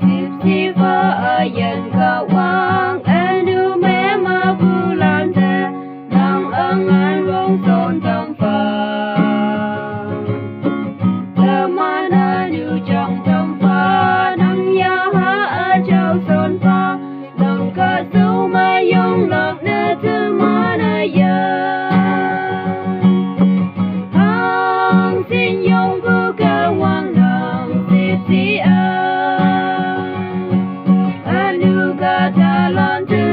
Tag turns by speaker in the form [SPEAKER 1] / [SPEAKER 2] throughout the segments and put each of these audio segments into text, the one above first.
[SPEAKER 1] Sip-sipa ayan kawang anu mema bulan te nang angan rong son tam fa teman anu trong tam fa nang ya ha a chau son fa nang ka su ma yong lak na te mana ya hang sin yong bu kawang nang sip-si dalam tu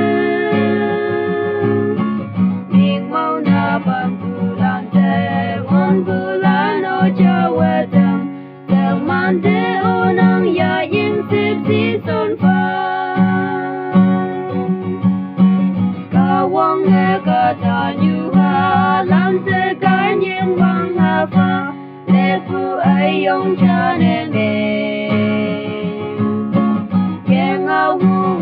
[SPEAKER 1] ming mau na bang bulan te on bulan o jawa tem teman te onang ya yin sip si son fa kawang e kata nyu ha lam te kan yin wang ha fa le pu ai yong cha ne me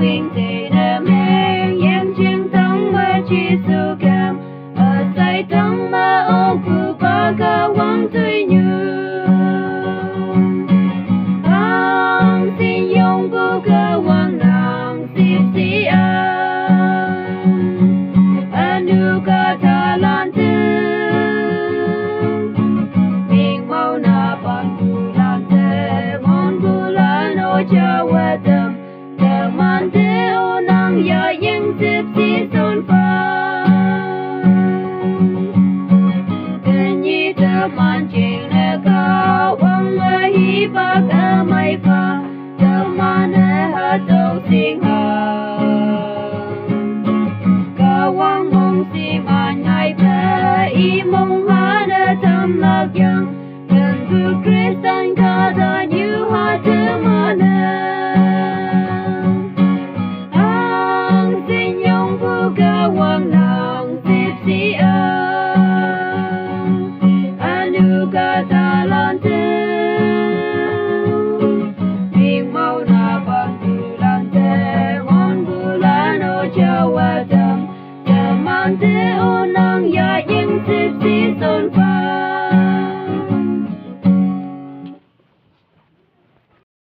[SPEAKER 1] wing te de meng yang chim tang ma chi su cam a sai tang ma o ku ba ka wang tui nyu ang sin yong bu ka wang nang sip si anu ka ta lan tu ming mau na pan bulan te mon bulan o jawa tem teman te onang ya yang sip si son fa kenyi teman cing ne kawang hi ba ka mai fa teman ne ha dong sing ha kawang mong si man ngai pa i mong ha na tam lak yang kan bu kristan ka da nyu ha teman kawang nang sip si anu kata lantu ming mau na bang bulan te on bulan o jawa tem teman te